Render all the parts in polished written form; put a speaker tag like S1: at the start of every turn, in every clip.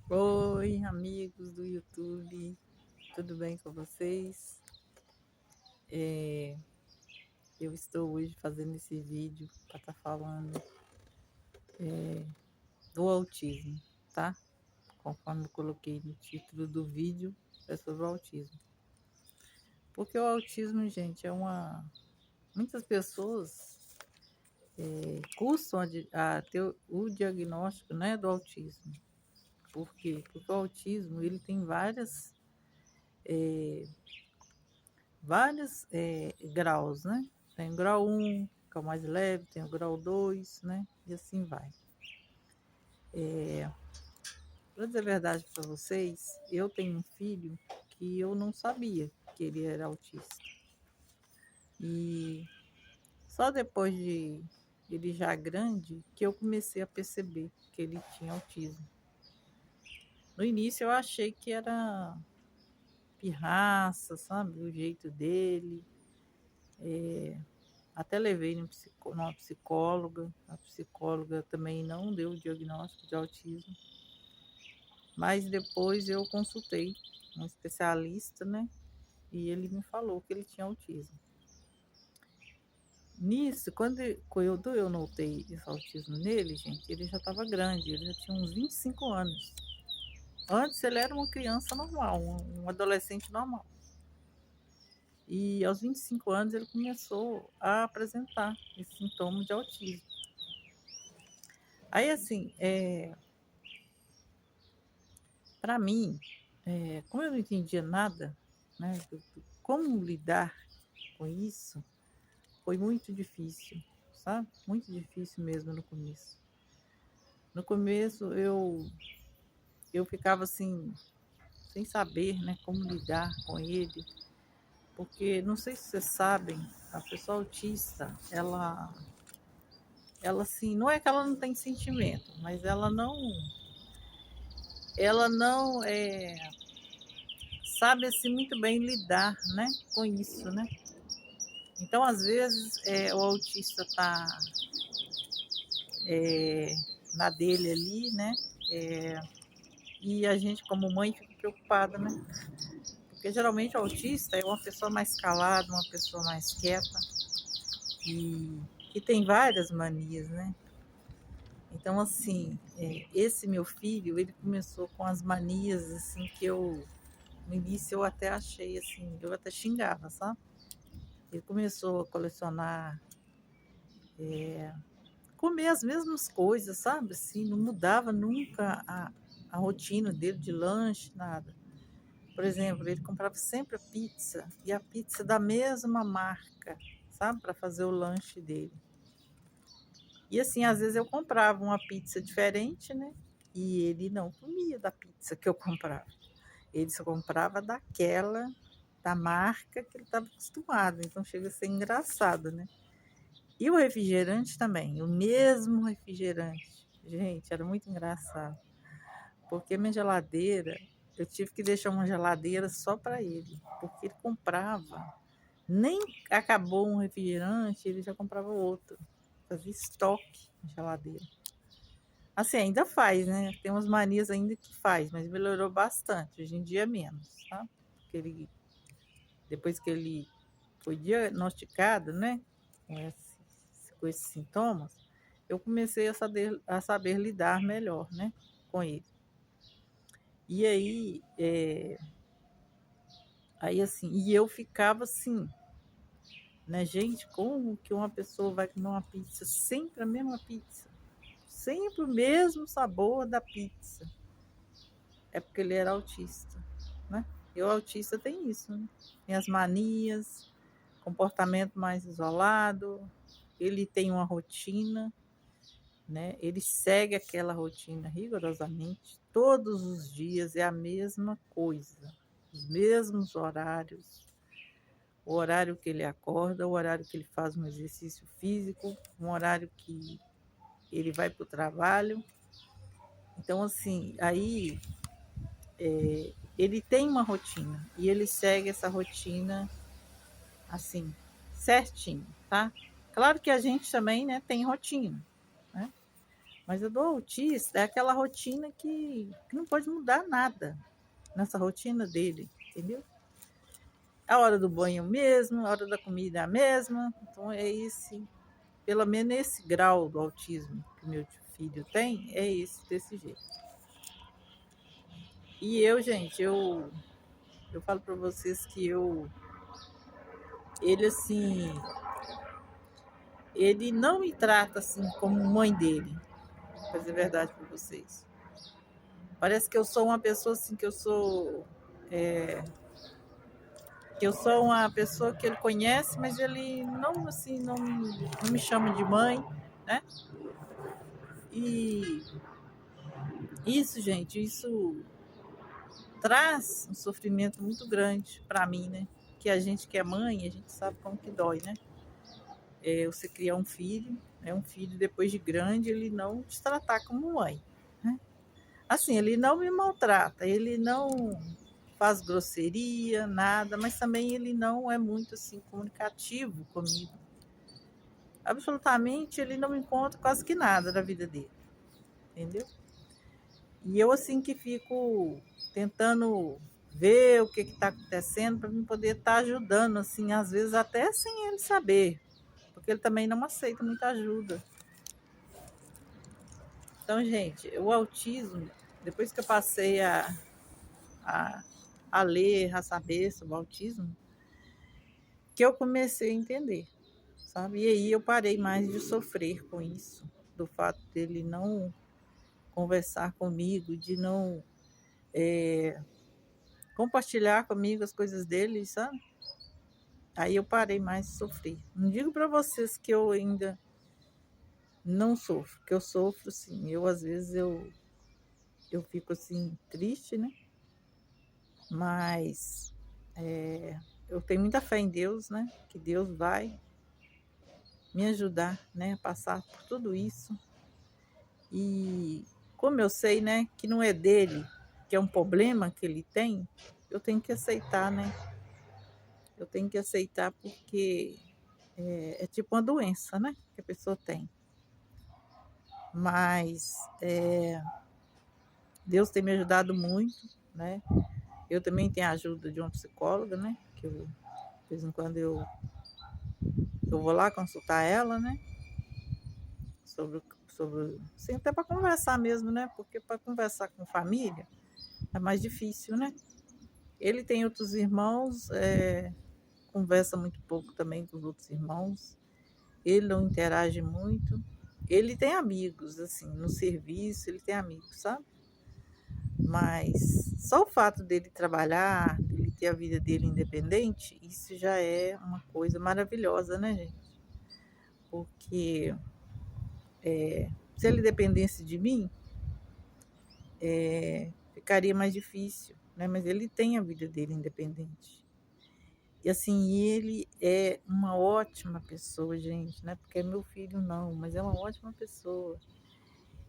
S1: Oi, amigos do YouTube, tudo bem com vocês? É, eu estou hoje fazendo esse vídeo para estar falando do autismo, tá? Conforme eu coloquei no título do vídeo, é sobre o autismo. Porque o autismo, gente, muitas pessoas custam a ter o diagnóstico, né, do autismo. Por quê? Porque o autismo, ele tem vários graus, né? Tem o grau 1, que é o mais leve, tem o grau 2, né? E assim vai. Para dizer a verdade para vocês, eu tenho um filho que eu não sabia que ele era autista. E só depois de ele já grande que eu comecei a perceber que ele tinha autismo. No início eu achei que era pirraça, sabe? O jeito dele. Até levei numa psicóloga, a psicóloga também não deu o diagnóstico de autismo, mas depois eu consultei um especialista, né? E ele me falou que ele tinha autismo. Nisso, quando eu notei esse autismo nele, gente, ele já estava grande, ele já tinha uns 25 anos. Antes ele era uma criança normal, um adolescente normal. E aos 25 anos ele começou a apresentar esse sintoma de autismo. Aí, assim, para mim, como eu não entendia nada, né, como lidar com isso, foi muito difícil, sabe? Muito difícil mesmo no começo. No começo eu ficava assim, sem saber, né, como lidar com ele, porque não sei se vocês sabem, a pessoa autista, ela assim, não é que ela não tem sentimento, mas ela não sabe assim muito bem lidar, né, com isso, né? Então, às vezes, o autista está na dele ali, né? É, e a gente, como mãe, fica preocupada, né? Porque geralmente o autista é uma pessoa mais calada, uma pessoa mais quieta e que tem várias manias, né? Então, assim, esse meu filho, ele começou com as manias, assim, que no início eu até achei, assim, eu até xingava, sabe? Ele começou a colecionar, comer as mesmas coisas, sabe? Assim, não mudava nunca a rotina dele de lanche, nada. Por exemplo, ele comprava sempre a pizza, e a pizza da mesma marca, sabe? Para fazer o lanche dele. E assim, às vezes eu comprava uma pizza diferente, né? E ele não comia da pizza que eu comprava. Ele só comprava daquela, da marca que ele estava acostumado. Então chega a ser engraçado, né? E o refrigerante também, o mesmo refrigerante. Gente, era muito engraçado. Porque minha geladeira, eu tive que deixar uma geladeira só para ele. Porque ele comprava, nem acabou um refrigerante, ele já comprava outro. Fazia estoque na geladeira. Assim, ainda faz, né? Tem umas manias ainda que faz, mas melhorou bastante. Hoje em dia é menos, tá? Porque depois que ele foi diagnosticado, né? Com esses sintomas, eu comecei a saber lidar melhor, né? Com ele. E aí assim, e eu ficava assim, né, gente, como que uma pessoa vai comer uma pizza, sempre a mesma pizza, sempre o mesmo sabor da pizza? É porque ele era autista, né? E o autista tem isso, né? Tem as manias, comportamento mais isolado, ele tem uma rotina, né? Ele segue aquela rotina rigorosamente, todos os dias é a mesma coisa, os mesmos horários, o horário que ele acorda, o horário que ele faz um exercício físico, um horário que ele vai para o trabalho. Então, assim, aí ele tem uma rotina e ele segue essa rotina assim, certinho, tá? Claro que a gente também, né, tem rotina, né? Mas a do autista é aquela rotina que não pode mudar nada nessa rotina dele, entendeu? A hora do banho mesmo, a hora da comida é a mesma. Então é esse, pelo menos esse grau do autismo que meu filho tem, é esse, desse jeito. E eu, gente, eu falo para vocês que ele assim, ele não me trata assim como mãe dele, pra dizer a verdade para vocês. Parece que eu sou uma pessoa assim, que eu sou uma pessoa que ele conhece, mas ele não assim, não me chama de mãe, né? E isso, gente, isso traz um sofrimento muito grande para mim, né? Que a gente que é mãe, a gente sabe como que dói, né? Você criar um filho, né? Um filho depois de grande, ele não te tratar como mãe, né? Assim, ele não me maltrata, ele não faz grosseria, nada, mas também ele não é muito assim comunicativo comigo. Absolutamente, ele não me conta quase que nada da vida dele, entendeu? E eu assim que fico tentando ver o que está acontecendo para mim poder estar ajudando, assim, às vezes até sem ele saber, porque ele também não aceita muita ajuda. Então, gente, o autismo, depois que eu passei a, a ler, a saber sobre o autismo, que eu comecei a entender, sabe? E aí eu parei mais de sofrer com isso, do fato dele não conversar comigo, de não compartilhar comigo as coisas dele, sabe? Aí eu parei mais de sofrer. Não digo para vocês que eu ainda não sofro, que eu sofro sim. Eu às vezes eu fico assim triste, né? Mas eu tenho muita fé em Deus, né? Que Deus vai me ajudar, né, a passar por tudo isso. E como eu sei, né, que não é dele, que é um problema que ele tem, eu tenho que aceitar, né? Eu tenho que aceitar porque é tipo uma doença, né, que a pessoa tem. Mas Deus tem me ajudado muito, né? Eu também tenho a ajuda de uma psicóloga, né? Que eu, de vez em quando eu vou lá consultar ela, né? Sobre assim, até para conversar mesmo, né? Porque para conversar com família é mais difícil, né? Ele tem outros irmãos, conversa muito pouco também com os outros irmãos. Ele não interage muito. Ele tem amigos, assim, no serviço, ele tem amigos, sabe? Mas só o fato dele trabalhar, dele ter a vida dele independente, isso já é uma coisa maravilhosa, né, gente? Porque se ele dependesse de mim, ficaria mais difícil, né? Mas ele tem a vida dele independente. E assim, ele é uma ótima pessoa, gente, né? Porque é meu filho não, mas é uma ótima pessoa.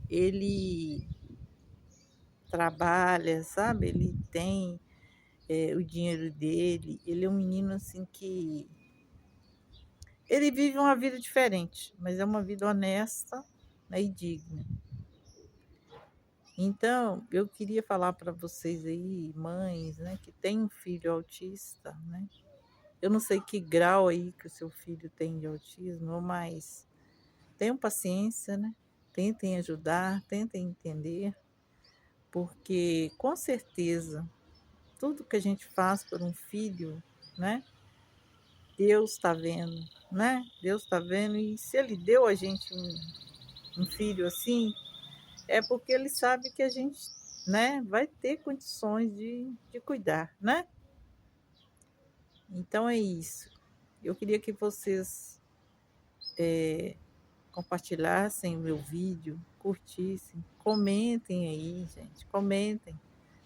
S1: Ele trabalha, sabe? Ele tem o dinheiro dele. Ele é um menino assim que ele vive uma vida diferente, mas é uma vida honesta, né, e digna. Então, eu queria falar para vocês aí, mães, né, que tem um filho autista, né? Eu não sei que grau aí que o seu filho tem de autismo, mas tenham paciência, né? Tentem ajudar, tentem entender, porque com certeza tudo que a gente faz por um filho, né? Deus está vendo, né? Deus está vendo, e se Ele deu a gente um filho assim, é porque Ele sabe que a gente, né, vai ter condições de cuidar, né? Então é isso. Eu queria que vocês compartilhassem o meu vídeo, curtissem, comentem aí, gente, comentem.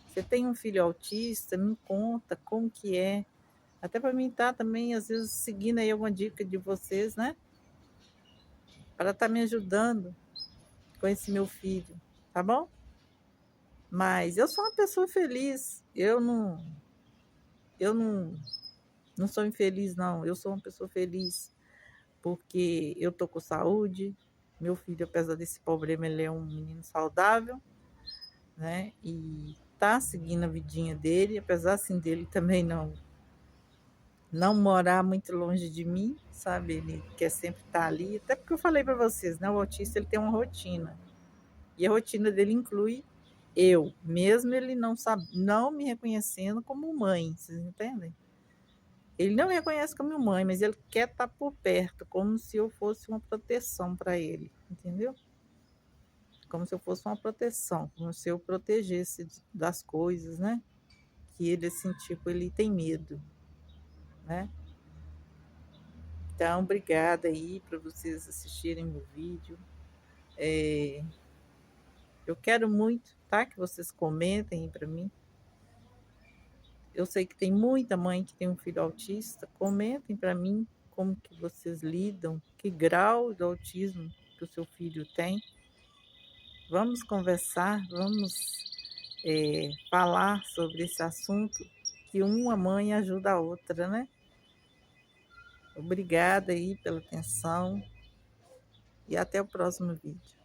S1: Você tem um filho autista? Me conta como que é. Até para mim estar também, às vezes, seguindo aí alguma dica de vocês, né? Para estar me ajudando com esse meu filho, tá bom? Mas eu sou uma pessoa feliz. Eu não sou infeliz, não. Eu sou uma pessoa feliz porque eu tô com saúde, Meu filho, apesar desse problema, ele é um menino saudável, né? E tá seguindo a vidinha dele, apesar assim dele também não morar muito longe de mim, sabe? Ele quer sempre estar ali, até porque eu falei para vocês, né? O autista ele tem uma rotina. E a rotina dele inclui eu, mesmo ele não me reconhecendo como mãe, vocês entendem? Ele não me reconhece como mãe, mas ele quer estar por perto, como se eu fosse uma proteção para ele, entendeu? Como se eu fosse uma proteção, como se eu protegesse das coisas, né? Que ele, assim, tipo, ele tem medo, né? Então, obrigada aí para vocês assistirem meu vídeo. Eu quero muito, tá? Que vocês comentem para mim. Eu sei que tem muita mãe que tem um filho autista. Comentem para mim como que vocês lidam, que grau do autismo que o seu filho tem. Vamos conversar, vamos falar sobre esse assunto, que uma mãe ajuda a outra, né? Obrigada aí pela atenção e até o próximo vídeo.